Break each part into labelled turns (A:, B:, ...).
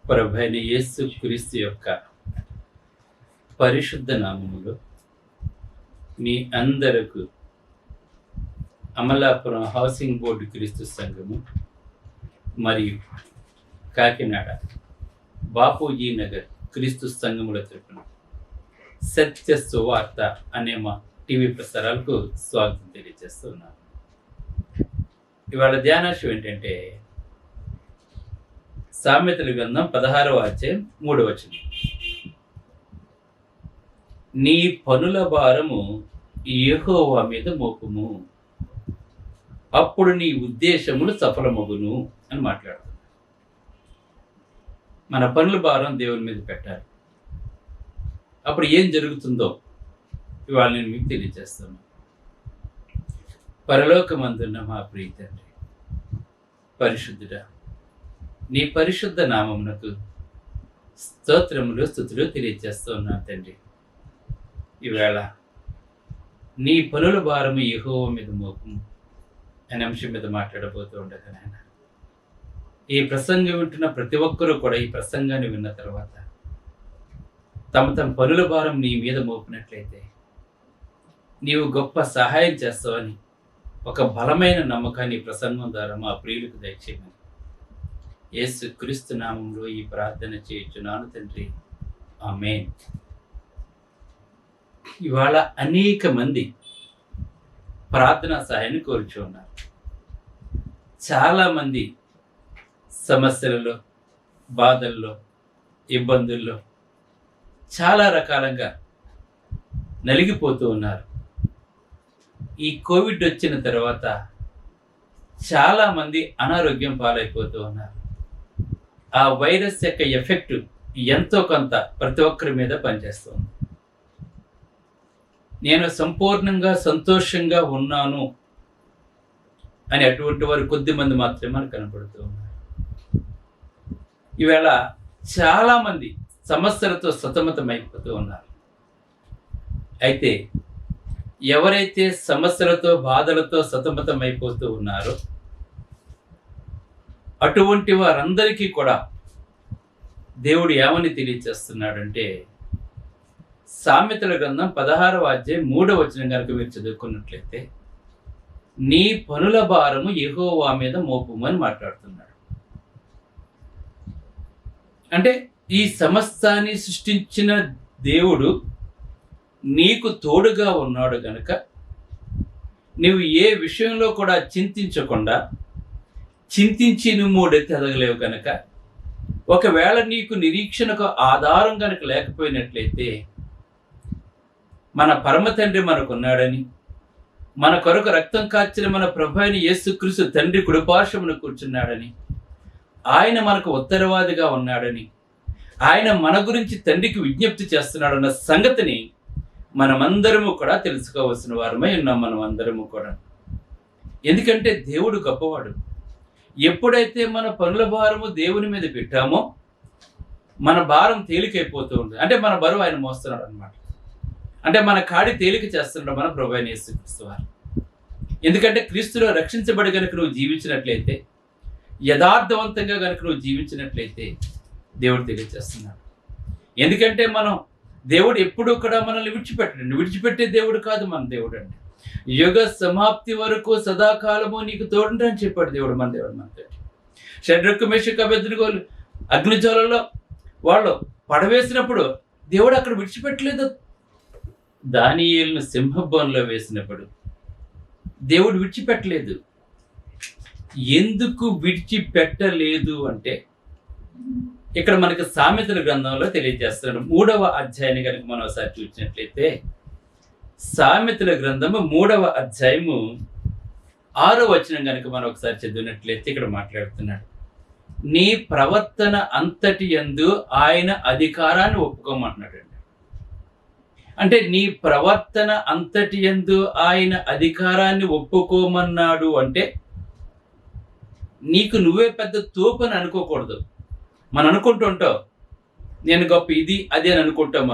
A: ప్రభువైన యేసు క్రీస్తు యొక్క పరిశుద్ధ నామములో మీ అందరకు అమలాపురం హౌసింగ్ బోర్డు క్రీస్తు సంఘము మరియు కాకినాడ బాపూజీ నగర్ క్రీస్తు సంఘముల తరపున సత్య సువార్త అనే మా టీవీ ప్రసారాలకు స్వాగతం తెలియజేస్తున్నాను. ఇవాళ ధ్యానాంశం ఏంటంటే సామెతల గ్రంథం 16వ అధ్యాయం 3వ వచనం. నీ పనుల భారము యెహోవా మీద మోపుము, అప్పుడు నీ ఉద్దేశములు సఫలమగును అని మాట్లాడుతుంది. మన పనుల భారం దేవుని మీద పెట్టాలి. అప్పుడు ఏం జరుగుతుందో ఇవాళ నేను మీకు తెలియజేస్తాను. పరలోకమందున్న మా ప్రియ తండ్రి, పరిశుద్ధుడా, నీ పరిశుద్ధ నామమునకు స్తోత్రములు స్తుతులు తెలియజేస్తూ ఉన్నాను తండ్రి. ఈవేళ నీ పనుల భారము యెహోవా మీద మోపము అనే అంశం మీద మాట్లాడబోతూ ఉండగా నాయన, ఈ ప్రసంగం వింటున్న ప్రతి ఒక్కరూ కూడా ఈ ప్రసంగాన్ని విన్న తర్వాత తమ పనుల భారం నీ మీద మోపినట్లయితే నీవు గొప్ప సహాయం చేస్తావని ఒక బలమైన నమ్మకాన్ని ప్రసంగం ద్వారా మా ప్రియులకు దయచేయమని యేసు క్రీస్తు నామంలో ఈ ప్రార్థన చేయుచున్నాను తండ్రి, ఆమేన్. ఇవాళ అనేక మంది ప్రార్థనా సహాయాన్ని కోరుచు ఉన్నారు. చాలామంది సమస్యలలో, బాధల్లో, ఇబ్బందుల్లో చాలా రకాలుగా నలిగిపోతూ ఉన్నారు. ఈ కోవిడ్ వచ్చిన తర్వాత చాలామంది అనారోగ్యం పాలైపోతూ ఉన్నారు. ఆ వైరస్ యొక్క ఎఫెక్ట్ ఎంతో కొంత ప్రతి ఒక్కరి మీద పనిచేస్తుంది. నేను సంపూర్ణంగా సంతోషంగా ఉన్నాను అని అటువంటి వారు కొద్దిమంది మాత్రమే మనకు కనపడుతూ ఉన్నారు. ఈవేళ చాలామంది సమస్యలతో సతమతమైపోతూ ఉన్నారు. అయితే ఎవరైతే సమస్యలతో బాధలతో సతమతమైపోతూ ఉన్నారో అటువంటి వారందరికీ కూడా దేవుడు ఏమని తెలియచేస్తున్నాడంటే, సామెతల గ్రంథం 16వ అధ్యాయం 3వ వచనం కనుక మీరు చదువుకున్నట్లయితే, నీ పనుల భారము యెహోవా మీద మోపుమని మాట్లాడుతున్నాడు. అంటే ఈ సమస్తాన్ని సృష్టించిన దేవుడు నీకు తోడుగా ఉన్నాడు గనుక నువ్వు ఏ విషయంలో కూడా చింతించకుండా, చింతించి నువ్వు మూడెత్తి ఎదగలేవు కనుక, ఒకవేళ నీకు నిరీక్షణకు ఆధారం కనుక లేకపోయినట్లయితే, మన పరమ తండ్రి మనకున్నాడని, మన కొరకు రక్తం కాచిన మన ప్రభు అయిన యేసుక్రీస్తు తండ్రి కుడిపార్శ్వమున కూర్చున్నాడని, ఆయన మనకు ఉత్తరవాదిగా ఉన్నాడని, ఆయన మన గురించి తండ్రికి విజ్ఞప్తి చేస్తున్నాడన్న సంగతిని మనమందరము కూడా తెలుసుకోవాల్సిన వారమై ఉన్నాం. మనమందరము కూడా, ఎందుకంటే దేవుడు గొప్పవాడు. ఎప్పుడైతే మన పనుల భారము దేవుని మీద పెట్టామో మన భారం తేలికైపోతూ ఉంటుంది. అంటే మన బరువు ఆయన మోస్తున్నాడు అనమాట. అంటే మన కాడి తేలిక చేస్తున్నాడు మన ప్రభు అయిన యేసుక్రీస్తు వారు. ఎందుకంటే క్రీస్తులో రక్షించబడి కనుక నువ్వు జీవించినట్లయితే, యథార్థవంతంగా కనుక నువ్వు జీవించినట్లయితే దేవుడు తెలియజేస్తున్నాడు. ఎందుకంటే దేవుడు ఎప్పుడూ కూడా మనల్ని విడిచిపెట్టే దేవుడు కాదు మన దేవుడు. అండి యుగ సమాప్తి వరకు సదాకాలము నీకు తోడుంటని చెప్పాడు దేవుడు. మన దేవుడు షడ్రకు మేషకు అబేద్నెగోలు అగ్నిజ్వాలలో వాళ్ళు పడవేసినప్పుడు దేవుడు అక్కడ విడిచిపెట్టలేదు. దానియేలును సింహబోన్లో వేసినప్పుడు దేవుడు విడిచిపెట్టలేదు. ఎందుకు విడిచిపెట్టలేదు అంటే, ఇక్కడ మనకు సామెతల గ్రంథంలో తెలియజేస్తున్నాడు. 3వ అధ్యాయాన్ని కనుక మనం ఒకసారి చూసినట్లయితే, సామెతల గ్రంథము 3వ అధ్యాయము 6వ వచనం కనుక మనం ఒకసారి చదివినట్లయితే ఇక్కడ మాట్లాడుతున్నాడు, నీ ప్రవర్తన అంతటి యందు ఆయన అధికారాన్ని ఒప్పుకోమంటున్నాడు. అంటే నీ ప్రవర్తన అంతటి యందు ఆయన అధికారాన్ని ఒప్పుకోమన్నాడు అంటే, నీకు నువ్వే పెద్ద తోపని అనుకోకూడదు. మనం అనుకుంటుంటాం నేను గొప్ప ఇది అది అని అనుకుంటాం.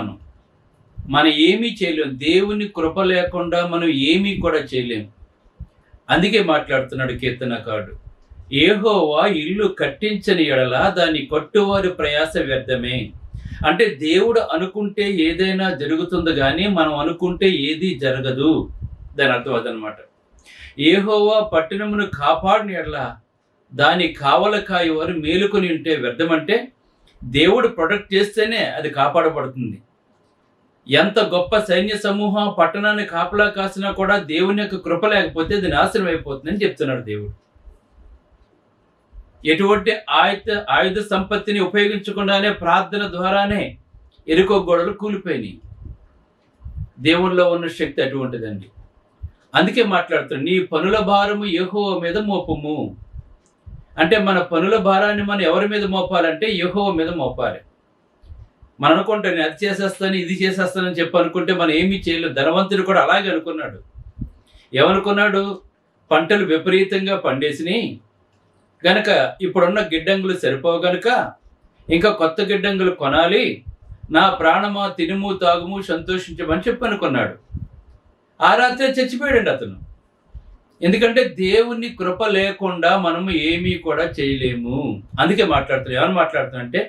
A: మనం ఏమీ చేయలేము. దేవుని కృప లేకుండా మనం ఏమీ కూడా చేయలేము. అందుకే మాట్లాడుతున్నాడు కీర్తనకారుడు, యెహోవా ఇల్లు కట్టించని ఎడల దాని కట్టువారి ప్రయాస వ్యర్థమే. అంటే దేవుడు అనుకుంటే ఏదైనా జరుగుతుంది కానీ మనం అనుకుంటే ఏది జరగదు. దాని అర్థం అదనమాట. యెహోవా పట్టణమును కాపాడిన ఎడల దాని కావల కాయవారు మేలుకొని ఉంటే వ్యర్థమంటే దేవుడు ప్రొటెక్ట్ చేస్తేనే అది కాపాడబడుతుంది. ఎంత గొప్ప సైన్య సమూహం పట్టణాన్ని కాపలా కాసినా కూడా దేవుని యొక్క కృప లేకపోతే అది నాశనం అయిపోతుందని చెప్తున్నాడు దేవుడు. ఎటువంటి ఆయుధ సంపత్తిని ఉపయోగించకుండానే ప్రార్థన ద్వారానే ఎరుకో గోడలు కూలిపోయినాయి. దేవునిలో ఉన్న శక్తి అటువంటిదండి. అందుకే మాట్లాడుతున్నాడు, నీ పనుల భారము యెహోవా మీద మోపము. అంటే మన పనుల భారాన్ని మనం ఎవరి మీద మోపాలంటే యెహోవా మీద మోపాలి. మనం అనుకుంటే నేను అది చేసేస్తాను ఇది చేసేస్తానని చెప్పి అనుకుంటే మనం ఏమీ చేయలేదు. ధనవంతుడు కూడా అలాగే అనుకున్నాడు. ఏమనుకున్నాడు? పంటలు విపరీతంగా పండేసినాయి గనక ఇప్పుడున్న గిడ్డంగులు సరిపోవు గనుక ఇంకా కొత్త గిడ్డంగులు కొనాలి, నా ప్రాణమా తినుము తాగుము సంతోషించమని చెప్పి అనుకున్నాడు. ఆ రాత్రే చచ్చిపోయాడండి అతను. ఎందుకంటే దేవుని కృప లేకుండా మనము ఏమీ కూడా చేయలేము. అందుకే మాట్లాడుతున్నాను. ఎవరు మాట్లాడుతున్నా అంటే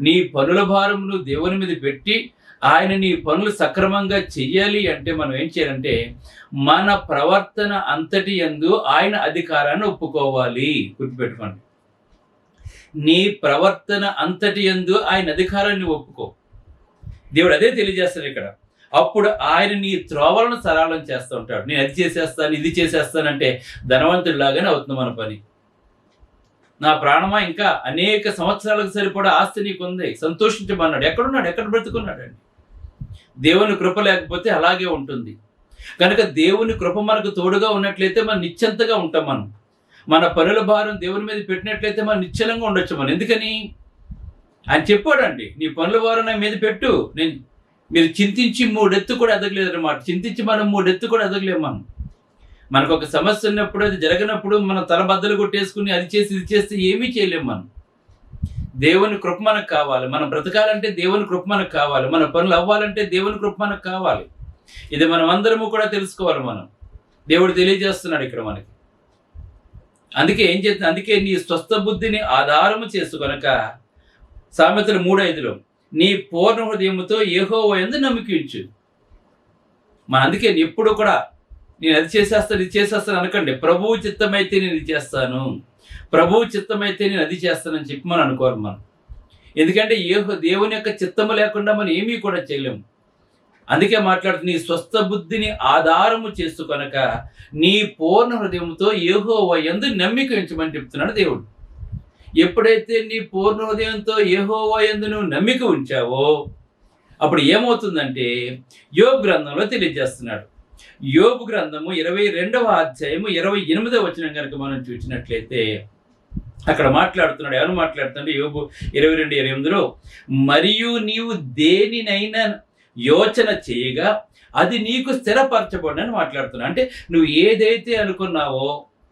A: నీ పనుల భారమును దేవుని మీద పెట్టి ఆయన నీ పనులు సక్రమంగా చెయ్యాలి అంటే మనం ఏం చేయాలంటే మన ప్రవర్తన అంతటి యందు ఆయన అధికారాన్ని ఒప్పుకోవాలి. గుర్తుపెట్టుకోండి, నీ ప్రవర్తన అంతటి యందు ఆయన అధికారాన్ని ఒప్పుకో. దేవుడు అదే తెలియజేస్తాడు ఇక్కడ. అప్పుడు ఆయన నీ త్రోవలను సరళం చేస్తూ ఉంటాడు. నేను అది చేసేస్తాను ఇది చేసేస్తానంటే ధనవంతుడిలాగానే అవుతుంది మన పని. నా ప్రాణమా ఇంకా అనేక సంవత్సరాలకు సరిపడా ఆస్తి నీకు ఉంది, సంతోషించమన్నాడు. ఎక్కడున్నాడు? ఎక్కడ బ్రతుకున్నాడండి? దేవుని కృప లేకపోతే అలాగే ఉంటుంది. కనుక దేవుని కృప మనకు తోడుగా ఉన్నట్లయితే మనం నిశ్చింతగా ఉంటాం. మన పనుల భారం దేవుని మీద పెట్టినట్లయితే మనం నిశ్చలంగా ఉండొచ్చు. ఎందుకని ఆయన చెప్పాడండి, నీ పనుల భారం నా మీద పెట్టు, మీరు చింతించి 3 ఎత్తు కూడా ఎదగలేదు అనమాట. చింతించి మనం 3 ఎత్తు కూడా ఎదగలేము. మనకు ఒక సమస్య ఉన్నప్పుడు అది జరగనప్పుడు మనం తలబద్దలు కొట్టేసుకుని అది చేసి ఇది చేస్తే ఏమీ చేయలేము. దేవుని కృప మనకు కావాలి. మనం బ్రతకాలంటే దేవుని కృప మనకు కావాలి. మన పనులు అవ్వాలంటే దేవుని కృప మనకు కావాలి. ఇది మనం అందరము కూడా తెలుసుకోవాలి. దేవుడు తెలియజేస్తున్నాడు ఇక్కడ మనకి. అందుకే ఏం చేస్తుంది? అందుకే నీ స్వస్థ బుద్ధిని ఆధారము చేసుకొనక సామెతలు 3:5 నీ పూర్ణ హృదయముతో యెహోవా యందు నమ్మిక ఉంచు. అందుకే ఎప్పుడు కూడా నేను అది చేసేస్తాను ఇది చేసేస్తాను అనకండి. ప్రభువు చిత్తమైతే నేను ఇది చేస్తాను, ప్రభువు చిత్తమైతే నేను అది చేస్తానని చెప్పి మనం అనుకోరు. ఎందుకంటే దేవుని యొక్క చిత్తము లేకుండా మనం ఏమీ కూడా చేయలేము. అందుకే మాట్లాడుతూ నీ స్వస్థ బుద్ధిని ఆధారము చేసుకొనక నీ పూర్ణ హృదయంతో యెహోవా యందు నమ్మిక ఉంచమని చెప్తున్నాడు దేవుడు. ఎప్పుడైతే నీ పూర్ణ హృదయంతో యెహోవా యందు నువ్వు నమ్మిక ఉంచావో అప్పుడు ఏమవుతుందంటే యోబు గ్రంథంలో తెలియజేస్తున్నాడు. యోబు గ్రంథము 22వ అధ్యాయము 28వ వచనం కనుక మనం చూసినట్లయితే అక్కడ మాట్లాడుతున్నాడు. ఎవరు మాట్లాడుతున్నాడు? యోబు 22:28 మరియు నీవు దేనినైనా యోచన చేయగా అది నీకు స్థిరపరచబడని మాట్లాడుతున్నావు. అంటే నువ్వు ఏదైతే అనుకున్నావో,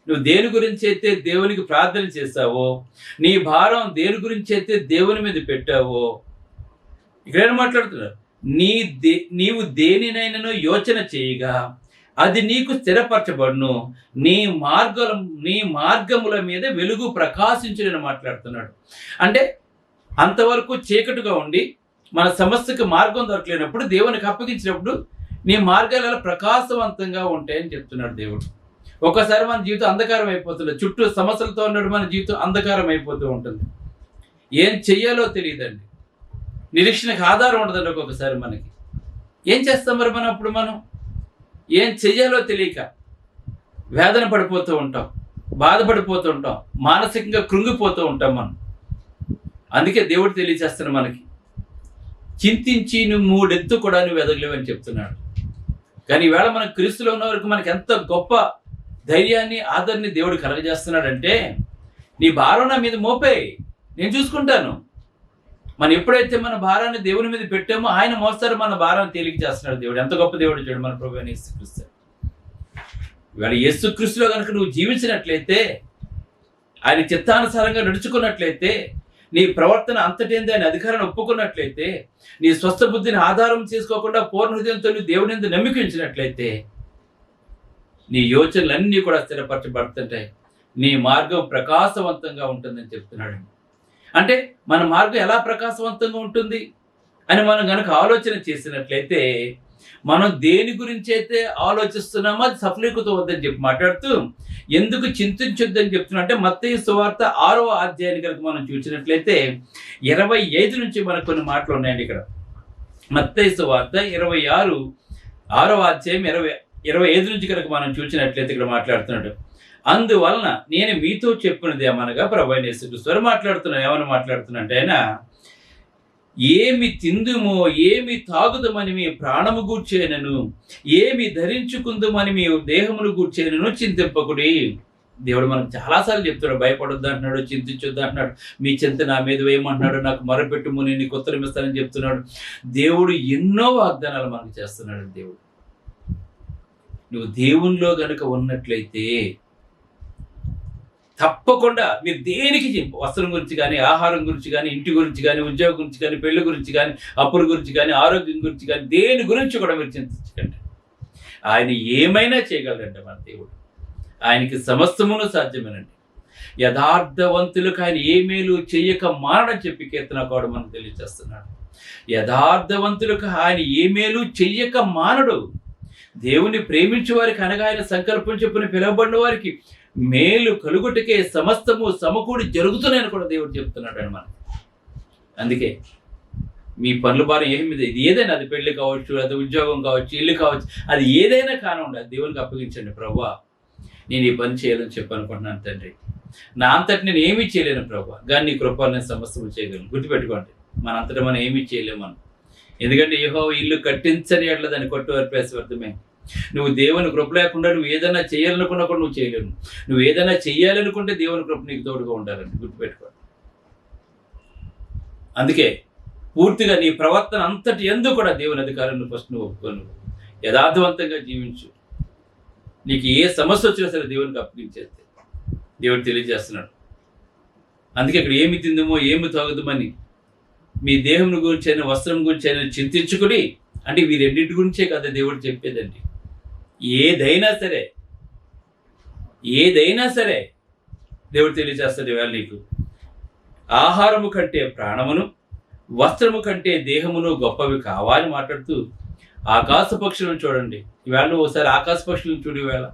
A: నువ్వు దేని గురించి అయితే దేవునికి ప్రార్థన చేస్తావో, నీ భారం దేని గురించి అయితే దేవుని మీద పెట్టావో, ఇక్కడ ఏం మాట్లాడుతున్నారు? నీవు దేనినైనా యోచన చేయగా అది నీకు స్థిరపరచబడును, నీ మార్గముల మీద వెలుగు ప్రకాశించునని మాట్లాడుతున్నాడు. అంటే అంతవరకు చీకటిగా ఉండి మన సమస్యకు మార్గం దొరకలేనప్పుడు దేవునికి అప్పగించినప్పుడు నీ మార్గాలు ఎలా ప్రకాశవంతంగా ఉంటాయని చెప్తున్నాడు దేవుడు. ఒక్కసారి మన జీవితం అంధకారం అయిపోతుంది. చుట్టూ సమస్యలతో ఉన్నాడు, మన జీవితం అంధకారం అయిపోతూ ఉంటుంది. ఏం చెయ్యాలో తెలియదండి. నిరీక్షణకు ఆధారం ఉండదండి. ఒక్కొక్కసారి మనకి ఏం చేస్తాం మరి మనం ఏం చెయ్యాలో తెలియక వేదన పడిపోతూ ఉంటాం, బాధపడిపోతూ ఉంటాం, మానసికంగా కృంగిపోతూ ఉంటాం. అందుకే దేవుడు తెలియజేస్తున్నాడు మనకి, చింతించి నువ్వు 3 ఎత్తు కూడా నువ్వు ఎదగలేవని చెప్తున్నాడు. కానీ ఈవేళ మన క్రీస్తులో ఉన్న వరకు మనకి ఎంత గొప్ప ధైర్యాన్ని ఆదరణని దేవుడు కలగజేస్తున్నాడంటే, నీ భారం నా మీద మోపేయి, నేను చూసుకుంటాను. మనం ఎప్పుడైతే మన భారాన్ని దేవుని మీద పెట్టామో ఆయన మోస్తారు, మన భారాన్ని తేలిక చేస్తున్నాడు దేవుడు. ఎంత గొప్ప దేవుడు చూడు మన ప్రభువైన యేసుక్రీస్తు. ఇవాళ యేసుక్రీస్తులో కనుక నువ్వు జీవించినట్లయితే, ఆయన చిత్తానుసారంగా నడుచుకున్నట్లయితే, నీ ప్రవర్తన అంతటేంది ఆయన అధికారాన్ని ఒప్పుకున్నట్లయితే, నీ స్వస్థ బుద్ధిని ఆధారం చేసుకోకుండా పూర్ణ హృదయంతో నువ్వు దేవుని యందు నమ్మిక ఉంచినట్లయితే నీ యోచనలన్నీ కూడా స్థిరపరచబడుతుంటాయి. నీ మార్గం ప్రకాశవంతంగా ఉంటుందని చెప్తున్నాడు. అంటే మన మార్గం ఎలా ప్రకాశవంతంగా ఉంటుంది అని మనం కనుక ఆలోచన చేసినట్లయితే, మనం దేని గురించి అయితే ఆలోచిస్తున్నామో అది సఫలీకృతం వద్దని చెప్పి మాట్లాడుతూ, ఎందుకు చింతించొద్దని చెప్తున్నా అంటే, మత్తయి సువార్త 6వ అధ్యాయాన్ని కనుక మనం చూసినట్లయితే 25 నుంచి మనకు కొన్ని మాటలు ఉన్నాయండి ఇక్కడ. మత్తయి సువార్త 6వ అధ్యాయం 25 నుంచి కనుక మనం చూసినట్లయితే ఇక్కడ మాట్లాడుతున్నాడు. అందువలన నేను మీతో చెప్పినది ఏమనగా, ప్రభువైన యేసుక్రీస్తు మాట్లాడుతున్నాను. ఏమని మాట్లాడుతున్నా అంటే, ఆయన ఏమి తిందుమో ఏమి తాగుదమని మీ ప్రాణము గూర్చేనను, ఏమి ధరించుకుందుమని మీ దేహమును గూర్చేనను చింతింపకుడి. దేవుడు మనకు చాలాసార్లు చెప్తాడు, భయపడొద్దు అంటున్నాడు, చింతించొద్దు అంటున్నాడు, మీ చింత నా మీద వేయమంటున్నాడు, నాకు మొరపెట్టుము నేను నీకు ఉత్తరం ఇస్తానని చెప్తున్నాడు. దేవుడు ఎన్నో వాగ్దానాలు మనకు చేస్తున్నాడు. దేవుడు, నువ్వు దేవునిలో గనుక ఉన్నట్లయితే తప్పకుండా మీరు దేనికి వస్త్రం గురించి కానీ, ఆహారం గురించి కానీ, ఇంటి గురించి కానీ, ఉద్యోగం గురించి కానీ, పెళ్లి గురించి కానీ, అప్పుల గురించి కానీ, ఆరోగ్యం గురించి కానీ, దేని గురించి కూడా మీరు చింతించకండి. ఆయన ఏమైనా చేయగలరండి మన దేవుడు. ఆయనకి సమస్తమును సాధ్యమేనండి. యథార్థవంతులకు ఆయన ఏ మేలు చెయ్యక మానడని చెప్పి కీర్తనకారుడు మనకు తెలియజేస్తున్నాడు. యథార్థవంతులకు ఆయన ఏ మేలు చెయ్యక మానడు. దేవుని ప్రేమించే వారికి, అనగా ఆయన సంకల్పం చెప్పున పిలువబడిన వారికి మేలు కలుగుటకే సమస్తము సమకూడి జరుగుతున్నాయని కూడా దేవుడు చెప్తున్నాడు అని మనకి. అందుకే మీ పనుల భారం ఏమిది, ఇది ఏదైనా, అది పెళ్లి కావచ్చు, అది ఉద్యోగం కావచ్చు, ఇల్లు కావచ్చు, అది ఏదైనా కానివ్వండి, అది దేవునికి అప్పగించండి. ప్రభువా, నేను ఈ పని చేయాలని చెప్పి అనుకుంటున్నాను తండ్రి. నా అంతటి నేను ఏమీ చేయలేను ప్రభువా, కానీ నీ కృపలో నేను సమస్తము చేయగలను. గుర్తుపెట్టుకోండి, మన అంతటా మనం ఏమీ చేయలేము మనం. ఎందుకంటే యెహోవా ఇల్లు కట్టించని ఎట్లా దాన్ని కొట్టు వరిపేసి వ్యర్థమే. నువ్వు దేవుని కృప లేకుండా నువ్వు ఏదైనా చేయాలనుకున్నా కూడా నువ్వు చేయలేవు. నువ్వు ఏదైనా చెయ్యాలనుకుంటే దేవుని కృప నీకు తోడుగా ఉండాలని గుర్తుపెట్టుకో. అందుకే పూర్తిగా నీ ప్రవర్తన అంతటి యందు కూడా దేవుని అధికారాన్ని ఫస్ట్ నువ్వు ఒప్పుకోను, యథార్థవంతంగా జీవించు. నీకు ఏ సమస్య వచ్చినా సరే దేవునికి అప్పగించేస్తే దేవుడు తెలియజేస్తున్నాడు. అందుకే ఇక్కడ ఏమి తిందుమో ఏమి తాగుదామని మీ దేవుని గురించి అయినా వస్త్రం గురించి అయినా చింతించుకుని, అంటే ఈ రెండింటి గురించే కదా దేవుడు చెప్పేదండి. ఏదైనా సరే దేవుడు తెలియజేస్తాడు. ఇవాళ నీకు ఆహారము కంటే ప్రాణమును, వస్త్రము కంటే దేహమును గొప్పవి కావాలి మాట్లాడుతూ ఆకాశ పక్షులను చూడండి. ఈవేళ నువ్వు ఒకసారి ఆకాశ పక్షులను చూడు. ఈవేళ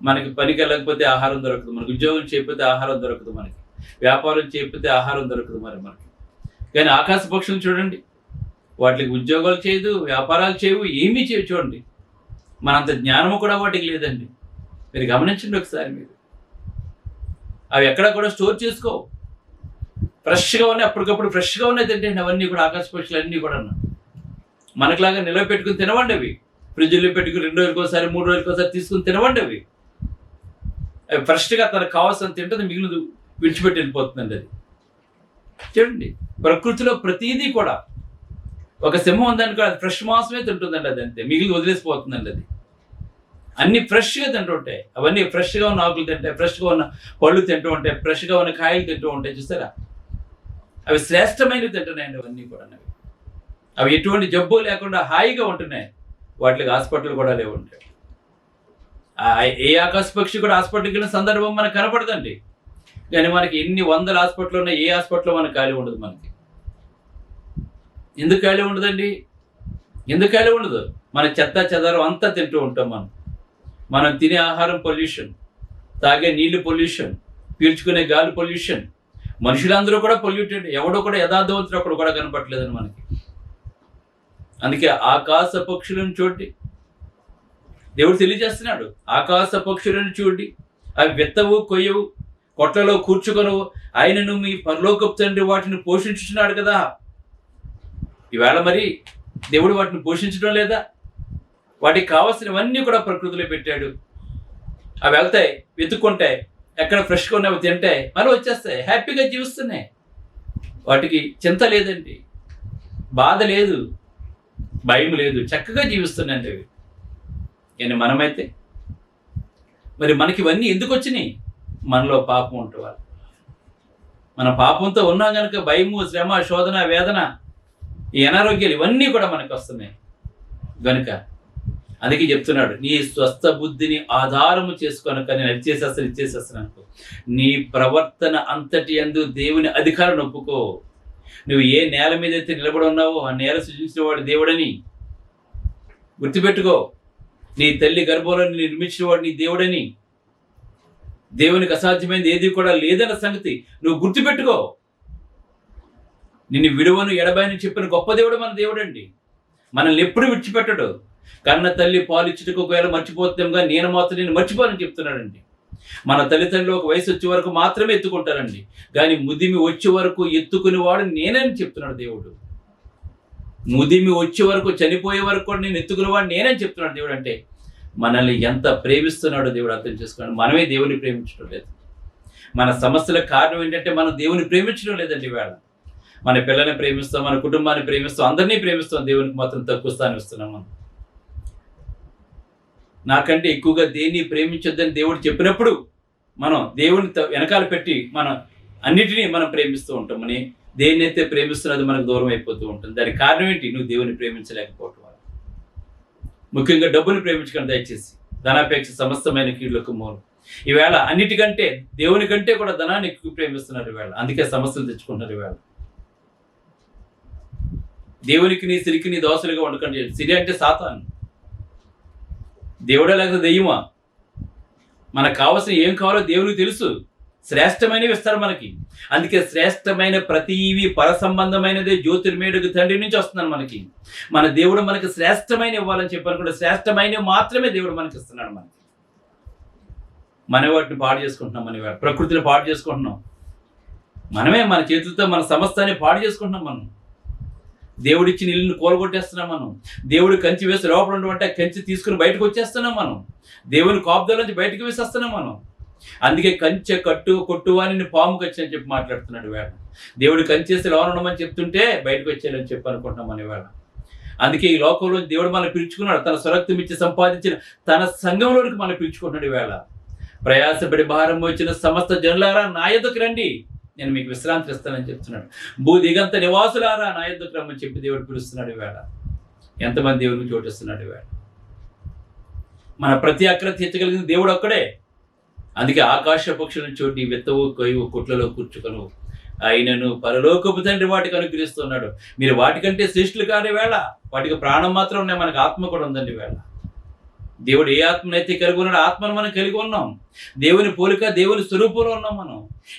A: మనకి పనికి వెళ్ళకపోతే ఆహారం దొరకదు, మనకు ఉద్యోగం చేయకపోతే ఆహారం దొరకదు, మనకి వ్యాపారం చేయకపోతే ఆహారం దొరకదు మనకి. కానీ ఆకాశ పక్షులను చూడండి, వాటికి ఉద్యోగాలు చేయదు, వ్యాపారాలు చేయవు, ఏమీ చేయవు. చూడండి, మనంత జ్ఞానము కూడా వాటికి లేదండి. మీరు గమనించండి ఒకసారి. మీరు అవి ఎక్కడ కూడా స్టోర్ చేసుకో, ఫ్రెష్గా ఉన్నాయి, అప్పటికప్పుడు ఫ్రెష్గా ఉన్నాయి తింటండి. అవన్నీ కూడా ఆకాశ పక్షులు అన్నీ కూడా మనకులాగా నిలవ పెట్టుకుని తినవండి. అవి ఫ్రిడ్జ్లో పెట్టుకుని 2 రోజులకి ఒకసారి 3 రోజులకి ఒకసారి తీసుకుని తినవండి. అవి ఫ్రెష్గా తనకు కావాల్సిన తింటుంది, మిగిలిన విడిచిపెట్టి వెళ్ళిపోతుందండి. అది చూడండి, ప్రకృతిలో ప్రతిదీ కూడా ఒక సింహం ఉందనుకో, అది ఫ్రెష్ మాంసమే తింటుందండి. అది అంతే, మిగిలిన వదిలేసిపోతుందండి. అది అన్ని ఫ్రెష్గా తింటూ ఉంటాయి. అవన్నీ ఫ్రెష్గా ఉన్న ఆకులు తింటాయి, ఫ్రెష్గా ఉన్న పళ్ళు తింటూ ఉంటాయి, ఫ్రెష్గా ఉన్న కాయలు తింటూ ఉంటాయి. చూస్తారా, అవి శ్రేష్టమైనవి తింటున్నాయండి. అవన్నీ కూడా అవి ఎటువంటి జబ్బు లేకుండా హాయిగా ఉంటున్నాయి. వాటికి హాస్పిటల్ కూడా లేవు ఉంటాయి. ఏ ఆకాశ పక్షి కూడా హాస్పిటల్కి వెళ్ళిన సందర్భం మనకు కనపడదండి. కానీ మనకి ఎన్ని 100 హాస్పిటల్ ఉన్నాయి, ఏ హాస్పిటల్లో మనకు ఖాళీ ఉండదు. మనకి ఎందుకు ఖాళీ ఉండదండి? ఎందుకు ఖాళీ ఉండదు? మన చెత్త చెదారం అంతా తింటూ ఉంటాం. మనం తినే ఆహారం పొల్యూషన్, తాగే నీళ్లు పొల్యూషన్, పీల్చుకునే గాలి పొల్యూషన్. మనుషులందరూ కూడా పొల్యూటెడ్. ఎవడో కూడా యథార్థవంతుడు అక్కడ కూడా కనపట్లేదని మనకి. అందుకే ఆకాశ పక్షులను చూడండి, దేవుడు తెలియజేస్తున్నాడు. ఆకాశ పక్షులను చూడండి, అవి విత్తవు, కొయ్యవు, కొట్లలో కూర్చుకొనవు, ఆయనను మీ పరలోకపు తండ్రి వాటిని పోషించుచున్నాడు కదా. ఈవేళ మరి దేవుడు వాటిని పోషించడం లేదా? వాటికి కావాల్సినవన్నీ కూడా ప్రకృతిలో పెట్టాడు. అవి వెళ్తాయి, వెతుక్కుంటాయి, ఎక్కడ ఫ్రెష్గా ఉన్నవి తింటాయి, మళ్ళీ వచ్చేస్తాయి, హ్యాపీగా జీవిస్తున్నాయి. వాటికి చింత లేదండి, బాధ లేదు, భయం లేదు, చక్కగా జీవిస్తున్నాయండి అవి. కానీ మనమైతే మరి మనకి ఇవన్నీ ఎందుకు వచ్చినాయి? మనలో పాపం ఉంటున్నారు. మన పాపంతో ఉన్నా కనుక భయము, శ్రమ, శోధన, వేదన, ఈ అనారోగ్యాలు ఇవన్నీ కూడా మనకు వస్తున్నాయి. కనుక అందుకే చెప్తున్నాడు, నీ స్వస్థ బుద్ధిని ఆధారము చేసుకొనక నేను అది ఇచ్చేసేస్తాను అనుకో. నీ ప్రవర్తన అంతటి యందు దేవుని అధికారం ఒప్పుకో. నువ్వు ఏ నేల మీద అయితే నిలబడి ఉన్నావో ఆ నేల సృజించిన వాడు దేవుడని గుర్తుపెట్టుకో. నీ తల్లి గర్భంలో నిర్మించిన వాడు నీ దేవుడని, దేవునికి అసాధ్యమైనది ఏది కూడా లేదన్న సంగతి నువ్వు గుర్తుపెట్టుకో. నిన్ను విడువను ఎడబాయని చెప్పిన గొప్ప దేవుడు మన దేవుడండి. మనల్ని ఎప్పుడు విడిచిపెట్టడు. కన్న తల్లి పాలిచ్చుటకు ఒకవేళ మర్చిపోతాంగా నేను మాత్రం నేను మర్చిపోనని చెప్తున్నాడండి. మన తల్లిదండ్రులు ఒక వయసు వచ్చే వరకు మాత్రమే ఎత్తుకుంటారండి, కానీ ముదిమి వచ్చే వరకు ఎత్తుకునేవాడు నేనని చెప్తున్నాడు దేవుడు. ముదిమి వచ్చే వరకు చనిపోయే వరకు కూడా నేను ఎత్తుకునేవాడు నేనని చెప్తున్నాడు దేవుడు. అంటే మనల్ని ఎంత ప్రేమిస్తున్నాడో దేవుడు అర్థం చేసుకున్నాడు. మనమే దేవుని ప్రేమించడం లేదు. మన సమస్యలకు కారణం ఏంటంటే మనం దేవుని ప్రేమించడం లేదండి. వేళ మన పిల్లల్ని ప్రేమిస్తాం, మన కుటుంబాన్ని ప్రేమిస్తాం, అందరినీ ప్రేమిస్తాం, దేవునికి మాత్రం తక్కువ స్థానం ఇస్తున్నాం. మనం నాకంటే ఎక్కువగా దేన్ని ప్రేమించొద్దని దేవుడు చెప్పినప్పుడు మనం దేవుని వెనకాల పెట్టి మనం అన్నిటినీ మనం ప్రేమిస్తూ ఉంటామని, దేన్ని అయితే ప్రేమిస్తున్నది మనకు దూరం అయిపోతూ ఉంటుంది. దానికి కారణం ఏంటి? నువ్వు దేవుని ప్రేమించలేకపోవటం వల్ల. ముఖ్యంగా డబ్బుని ప్రేమించకండి దయచేసి. ధనాపేక్ష సమస్తమైన కీళ్లకు మూలం. ఈవేళ అన్నిటికంటే దేవుని కంటే కూడా ధనాన్ని ఎక్కువ ప్రేమిస్తున్నారు ఈవేళ. అందుకే సమస్యలు తెచ్చుకుంటున్నారు ఈవేళ. దేవునికి నీ సిరికి నీ దోసలుగా ఉండకండి. సిరి అంటే సాతాను. దేవుడే లేకపోతే దెయ్యమా? మనకు కావాల్సిన ఏం కావాలో దేవునికి తెలుసు. శ్రేష్టమైనవి ఇస్తారు మనకి. అందుకే శ్రేష్టమైన ప్రతివి పరసంబంధమైనదే జ్యోతిర్మేయుడు తండ్రి నుంచి వస్తున్నాను మనకి. మన దేవుడు మనకి శ్రేష్టమైన ఇవ్వాలని చెప్పనుకుంటే శ్రేష్టమైన మాత్రమే దేవుడు మనకి ఇస్తున్నాడు. మన వాటిని పాడు చేసుకుంటున్నాం, మన ప్రకృతిని పాడు చేసుకుంటున్నాం. మనమే మన చేతులతో మన సమస్తాన్ని పాడు చేసుకుంటున్నాం. మనం దేవుడిచ్చిన ఇల్లుని కూలగొట్టేస్తున్నాం. మనం దేవుడు కంచి వేసి లోపల ఉండమంటే కంచి తీసుకుని బయటకు వచ్చేస్తున్నాం. మనం దేవుని కాపుదల నుంచి బయటకు వేసేస్తున్నాం. మనం అందుకే కంచె కట్టు కొట్టు అని పాము కచ్చి అని చెప్పి మాట్లాడుతున్నాడు వేళ. దేవుడు కంచేసి లోన ఉండమని చెప్తుంటే బయటకు వచ్చేయాలని చెప్పి అనుకుంటున్నాం మన వేళ. అందుకే ఈ లోకంలో దేవుడు మనం పిలుచుకున్నాడు. తన స్వరక్తం ఇచ్చి సంపాదించిన తన సంఘంలోనికి మనం పిలుచుకున్నాడు వేళ. ప్రయాసపడి భారం వచ్చిన సమస్త జనులారా నా యొద్దకు రండి, నేను మీకు విశ్రాంతి ఇస్తానని చెప్తున్నాడు. భూదిగంత నివాసులారా నా యొద్దకు రమ్మని చెప్పి దేవుడు పిలుస్తున్నాడు వేళ. ఎంతమంది దేవునికి చోటిస్తున్నాడు వేళ. మన ప్రతి అక్కర తీర్చగలిగిన దేవుడు ఒక్కడే. అందుకే ఆకాశ పక్షులను చోటి విత్తవు కొయ్యవు కొట్లలో కూర్చుకొను ఆయనను పరలోకపు తండ్రి వాటికి అనుగ్రహిస్తున్నాడు. మీరు వాటికంటే శ్రేష్ఠులు కాని వేళ. వాటికి ప్రాణం మాత్రం ఉన్నాయి, మనకు ఆత్మ కూడా ఉందండి వేళ. దేవుడు ఏ ఆత్మనైతే కలిగి ఉన్నాడో ఆత్మను మనం కలిగి ఉన్నాం. దేవుని పోలిక దేవుని స్వరూపంలో ఉన్నాం. మనం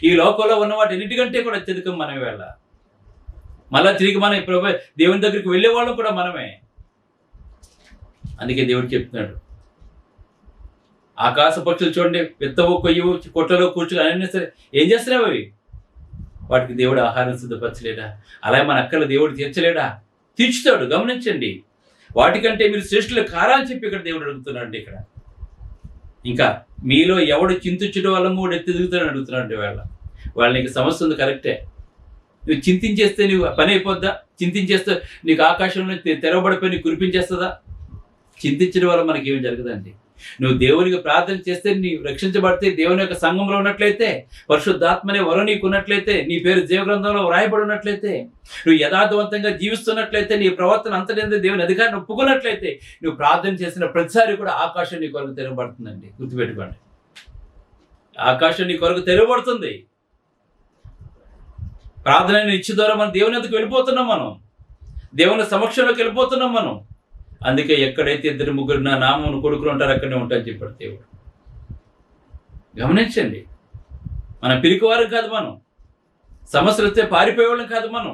A: ఈ లోకంలో ఉన్న వాటి అన్నిటికంటే కూడా అత్యధికం మనమే వేళ. మళ్ళా తిరిగి మన దేవుని దగ్గరికి వెళ్ళే వాళ్ళం కూడా మనమే. అందుకే దేవుడు చెప్తున్నాడు, ఆకాశ పక్షులు చూడండి, విత్తవు కొయ్యవు కొట్లలో కూర్చుని అన్నీ సరే ఏం చేస్తున్నావు అవి? వాటికి దేవుడు ఆహారం సిద్ధపరచలేడా? అలాగే మన అక్కల దేవుడు తీర్చలేడా? తీర్చుతాడు. గమనించండి. వాటికంటే మీరు శ్రేష్ఠులు కారా అని చెప్పి ఇక్కడ దేవుడు అడుగుతున్నాడు. ఇక్కడ ఇంకా మీలో ఎవడు చింతించడం వల్ల మూడు ఎత్తిదిగుతాడని అడుగుతున్నాడు వేళ. వాళ్ళకి సమస్య ఉంది, కరెక్టే. నువ్వు చింతించేస్తే నువ్వు పని అయిపోద్దా? చింతించేస్తే నీకు ఆకాశంలో తెరవబడిపోయి నీకు కురిపించేస్తుందా? చింతించడం వల్ల మనకి ఏమి జరగదండి. నువ్వు దేవునికి ప్రార్థన చేస్తే నీవు రక్షించబడితే, దేవుని యొక్క సంఘంలో ఉన్నట్లయితే, పరిశుద్ధాత్మనే వరం నీకు ఉన్నట్లయితే, నీ పేరు జీవగ్రంథంలో వ్రాయబడి ఉన్నట్లయితే, నువ్వు యథార్థవంతంగా జీవిస్తున్నట్లయితే, నీ ప్రవర్తన అంతటి దేవుని అధికారాన్ని ఒప్పుకున్నట్లయితే, నువ్వు ప్రార్థన చేసిన ప్రతిసారి కూడా ఆకాశం నీ కొరకు తెరవబడుతుందండి. గుర్తుపెట్టుకోండి, ఆకాశం నీ కొరకు తెరవబడుతుంది. ప్రార్థన ఇచ్చి ద్వారా మనం దేవుని వద్దకు వెళ్ళిపోతున్నాం. మనం దేవుని సమక్షంలోకి వెళ్ళిపోతున్నాం. మనం అందుకే ఎక్కడైతే ఇద్దరు ముగ్గురు నా నామమును కొడుకులు ఉంటారు అక్కడనే ఉంటారని చెప్పాడు దేవుడు. గమనించండి, మన పిరికివారు కాదు, మనం సమస్యలు వస్తే పారిపోయేవాళ్ళం కాదు, మనం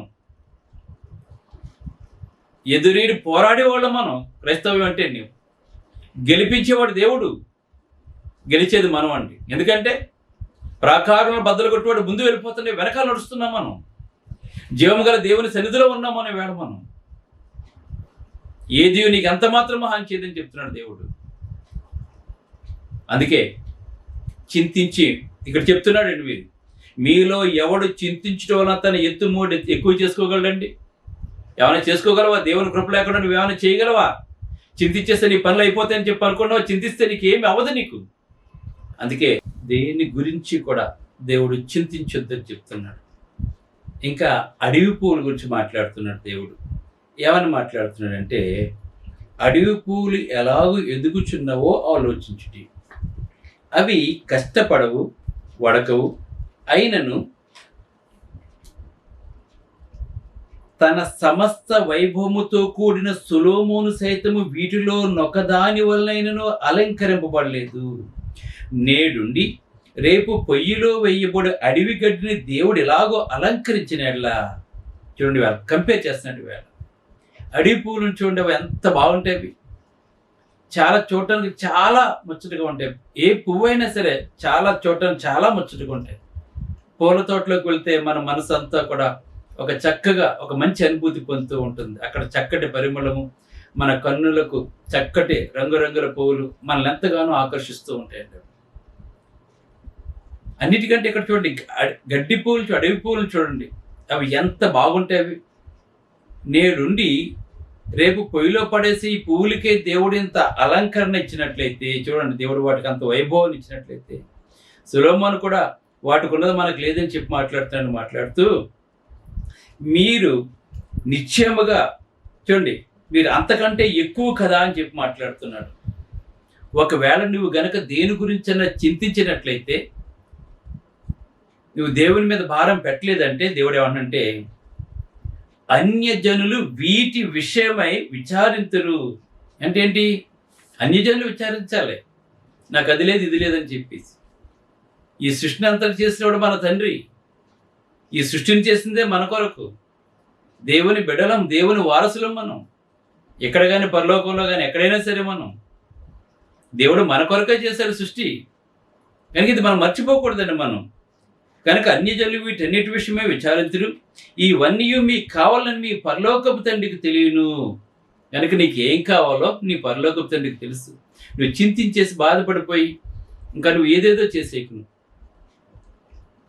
A: ఎదురీడి పోరాడేవాళ్ళం. మనం క్రైస్తవ్యం అంటే నీవు గెలిపించేవాడు దేవుడు, గెలిచేది మనం అండి. ఎందుకంటే ప్రాకారంలో బద్దలు కొట్టేవాడు ముందు వెళ్ళిపోతుండే, వెనకాల నడుస్తున్నాం. మనం జీవము గల దేవుని సన్నిధిలో ఉన్నాం. మన వేళ మనం ఏది నీకు ఎంత మాత్రం హాని చేయదని చెప్తున్నాడు దేవుడు. అందుకే చింతించి ఇక్కడ చెప్తున్నాడండి, మీలో ఎవడు చింతించడం వల్ల తన ఎత్తు మూడు ఎక్కువ చేసుకోగలడండి? ఏమైనా చేసుకోగలవా? దేవుని కృప లేకుండా నువ్వు ఏమైనా చేయగలవా? చింతించేస్తే నీ పనులు అయిపోతాయని చెప్పి అనుకున్నావు. చింతిస్తే నీకు ఏమి అవ్వదు నీకు. అందుకే దేని గురించి కూడా దేవుడు చింతించొద్దని చెప్తున్నాడు. ఇంకా అడవి పువ్వుల గురించి మాట్లాడుతున్నాడు దేవుడు. ఏమని మాట్లాడుతున్నాడంటే, అడవి పువ్వులు ఎలాగూ ఎదుగుచున్నవో ఆలోచించుటి. అవి కష్టపడవు, వడకవు, అయినను తన సమస్త వైభవముతో కూడిన సొలొమోను సైతము వీటిలో నొకదాని వలనైనను అలంకరింపబడలేదు. నేడుండి రేపు పొయ్యిలో వేయబడి అడవి గడ్డిని దేవుడు ఎలాగో అలంకరించినట్లా. చూడండి, వాళ్ళు కంపేర్ చేస్తున్నట్టు వేళ అడవి పువ్వులను చూడండి, అవి ఎంత బాగుంటాయి. చాలా చూడటానికి చాలా ముచ్చటగా ఉంటాయి. ఏ పువ్వు అయినా సరే చాలా చూడటానికి చాలా ముచ్చటగా ఉంటాయి. పూల తోటలోకి వెళ్తే మన మనసు అంతా కూడా ఒక చక్కగా ఒక మంచి అనుభూతి పొందుతూ ఉంటుంది. అక్కడ చక్కటి పరిమళము, మన కన్నులకు చక్కటి రంగురంగుల పువ్వులు మనల్ని ఎంతగానో ఆకర్షిస్తూ ఉంటాయండి. అన్నిటికంటే ఇక్కడ చూడండి, గడ్డి పువ్వులు, అడవి పువ్వులు చూడండి, అవి ఎంత బాగుంటాయి. అవి నేడుండి రేపు పొయ్యిలో పడేసి ఈ పువ్వులకే దేవుడు ఇంత అలంకరణ ఇచ్చినట్లయితే, చూడండి దేవుడు వాటికి అంత వైభవం ఇచ్చినట్లయితే, సొలొమోను కూడా వాటికి ఉన్నది మనకు లేదని చెప్పి మాట్లాడుతూ మీరు నిశ్చయముగా చూడండి, మీరు అంతకంటే ఎక్కువ కదా అని చెప్పి మాట్లాడుతున్నాడు. ఒకవేళ నువ్వు గనక దేని గురించైనా చింతించినట్లయితే, నువ్వు దేవుని మీద భారం పెట్టలేదంటే, దేవుడు ఏమన్నంటే అన్యజనులు వీటి విషయమై విచారింతురు. అంటే ఏంటి? అన్యజనులు విచారించాలి, నాకు అది లేదు ఇది లేదని చెప్పేసి. ఈ సృష్టిని అంతా చేసినవాడు మన తండ్రి. ఈ సృష్టిని చేసిందే మన కొరకు. దేవుని బిడ్డలం, దేవుని వారసులం మనం. ఎక్కడ కానీ పరలోకంలో కానీ ఎక్కడైనా సరే మనం దేవుడు మన కొరకే చేశాడు సృష్టి. కనుక ఇది మనం మర్చిపోకూడదండి. మనం కనుక అన్యజనులు వీటన్నిటి విషయమే విచారించురు. ఇవన్నీ మీకు కావాలని మీ పరలోకపు తండ్రికి తెలియను. కనుక నీకు ఏం కావాలో నీ పరలోకపు తండ్రికి తెలుసు. నువ్వు చింతించేసి బాధపడిపోయి ఇంకా నువ్వు ఏదేదో చేసేకు.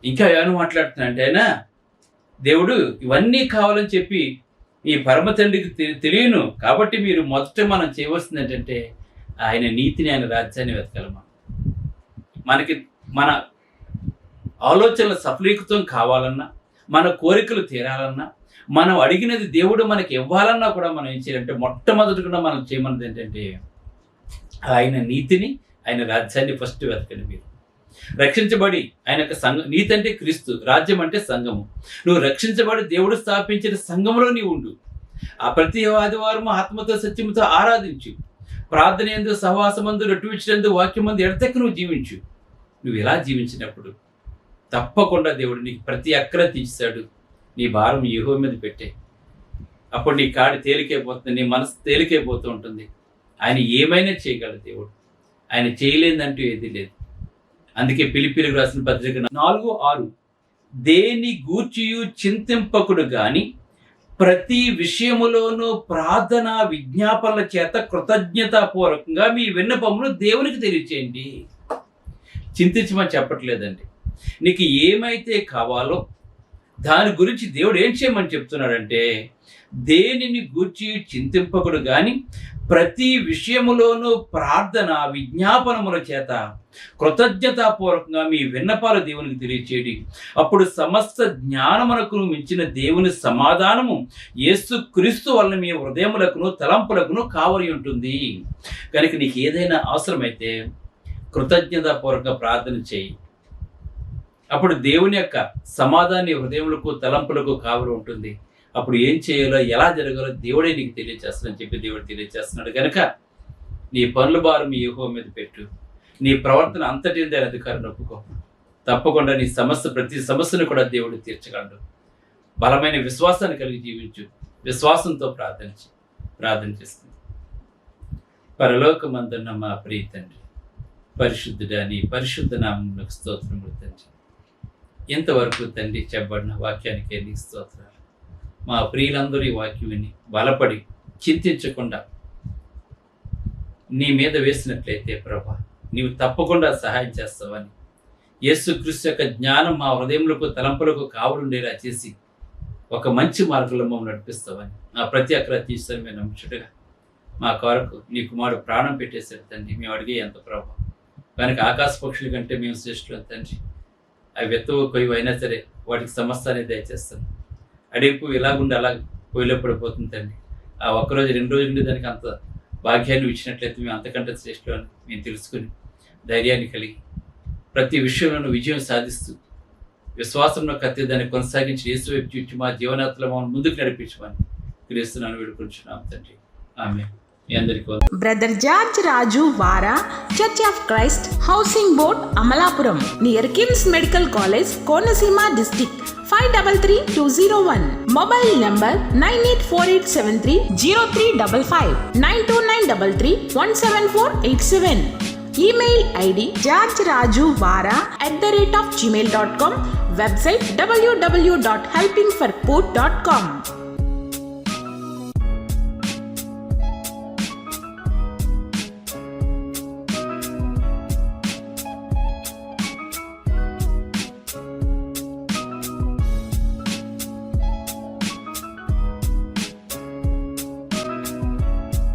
A: ఇంకా ఏమని మాట్లాడుతున్నా అంటే, ఆయన దేవుడు ఇవన్నీ కావాలని చెప్పి మీ పరమ తండ్రికి తెలియను. కాబట్టి మీరు మొదట మనం చేయవలసింది ఏంటంటే ఆయన నీతిని, ఆయన రాజ్యాన్ని వెతకాలమ్మా. మనకి మన ఆలోచనల సఫలీకృతం కావాలన్నా, మన కోరికలు తీరాలన్నా, మనం అడిగినది దేవుడు మనకి ఇవ్వాలన్నా కూడా మనం ఏం చేయాలంటే మొట్టమొదటిగా మనం చేయమన్నది ఏంటంటే ఆయన నీతిని, ఆయన రాజ్యాన్ని ఫస్ట్ వెతకండి. మీరు రక్షించబడి ఆయన యొక్క సంఘం, నీతి అంటే క్రీస్తు, రాజ్యం అంటే సంఘము. నువ్వు రక్షించబడి దేవుడు స్థాపించిన సంఘంలో నీవు ఉండు. ఆ ప్రతి ఆదివారం ఆత్మతో సత్యముతో ఆరాధించు. ప్రార్థన యందు, సహవాసమందు, రొట్టివిచ్చినందు, వాక్యమందు ఎడతెక్క నువ్వు జీవించు. నువ్వు ఇలా జీవించినప్పుడు తప్పకుండా దేవుడు నీకు ప్రతి అక్కర తీస్తాడు. నీ భారం యెహోవా మీద పెట్టే. అప్పుడు నీ కాడి తేలికైపోతుంది, నీ మనసు తేలికైపోతూ ఉంటుంది. ఆయన ఏమైనా చేయగలడు దేవుడు. ఆయన చేయలేదంటూ ఏది లేదు. అందుకే ఫిలిప్పీయులకు రాసిన పత్రిక 4:6 దేని గూర్చియు చింతింపకుడు గాని ప్రతి విషయములోనూ ప్రార్థన విజ్ఞాపనల చేత కృతజ్ఞతాపూర్వకంగా మీ విన్నపములు దేవునికి తెలియచేయండి. చింతించమని చెప్పట్లేదండి. నీకు ఏమైతే కావాలో దాని గురించి దేవుడు ఏం చేయమని చెప్తున్నాడంటే, దేనిని గూర్చి చింతింపకుడు గాని ప్రతి విషయములోనూ ప్రార్థన విజ్ఞాపనముల చేత కృతజ్ఞతాపూర్వకంగా మీ విన్నపాలు దేవునికి తెలియచేయండి. అప్పుడు సమస్త జ్ఞానమునకు మించిన దేవుని సమాధానము యేసు క్రీస్తు వలన మీ హృదయములకును తలంపులకును కావలి ఉంటుంది. కనుక నీకు ఏదైనా అవసరమైతే కృతజ్ఞతాపూర్వక ప్రార్థన చేయి. అప్పుడు దేవుని యొక్క సమాధానం హృదయములకు తలంపులకు కావలి ఉంటుంది. అప్పుడు ఏం చేయాలో, ఎలా జరగాలో దేవుడే నీకు తెలియచేస్తానని చెప్పి దేవుడు తెలియచేస్తున్నాడు. కనుక నీ పనుల భారం యెహోవా మీద పెట్టు. నీ ప్రవర్తన అంతటి దాని అధికారాన్ని ఒప్పుకో. తప్పకుండా నీ ప్రతి సమస్యను కూడా దేవుడు తీర్చగలడు. బలమైన విశ్వాసాన్ని కలిగి జీవించు. విశ్వాసంతో ప్రార్థన చేస్తుంది. పరలోకమందున్న మా ప్రియ తండ్రి, పరిశుద్ధుడా, నీ పరిశుద్ధ నామమునకు స్తోత్రములు తండ్రి. ఇంతవరకు తండ్రి చెప్పబడిన వాక్యానికి నీకు స్తోత్రాలు. మా ప్రియులందరూ ఈ వాక్యం విని బలపడి చింతించకుండా నీ మీద వేసినట్లయితే ప్రభా, నీవు తప్పకుండా సహాయం చేస్తావని, యేసుక్రీస్తు యొక్క జ్ఞానం మా హృదయములకు తలంపులకు కావలుండేలా చేసి ఒక మంచి మార్గంలో మమ్మల్ని నడిపిస్తావని నా ప్రతి అక్కర తీసుకొని మేము నమ్ముచుడుగా మా కొరకు నీ కుమారుడు ప్రాణం పెట్టేశాడు తండ్రి. మేము అడిగే ఎంత ప్రభా. కనుక ఆకాశ పక్షుల కంటే మేము శ్రేష్ఠులం తండ్రి. అవి వెత్తవు కొయ్యి అయినా సరే వాటికి సమస్తాన్ని దయచేస్తాను. అడిగి ఎలాగుండి అలా పొయ్యిలో పడిపోతుంది తండ్రి. ఆ ఒక్కరోజు 2 రోజులు ఉండి దానికి అంత భాగ్యాన్ని ఇచ్చినట్లయితే మేము అంతకంటే శ్రేష్ఠులు అని మేము తెలుసుకుని ధైర్యాన్ని కలిగి ప్రతి విషయంలోనూ విజయం సాధిస్తూ విశ్వాసంలో కత్తి దాన్ని కొనసాగించి యేసు వైపు చూచి మా జీవనాత్మలో మమ్మల్ని ముందుకు నడిపించమని క్రీస్తున్నాను వేడుకుంటున్నాం తండ్రి. ఆమేన్. మీ అందరికీ
B: బ్రదర్ జార్జ్ రాజు వారా, church of Christ, housing board, Amalapuram, near KIMS medical college, Konaseema district, 533201. Mobile number 9848730355, 929331747. Email ID georgerajuvara@gmail.com. Website www.helpingforpoor.com.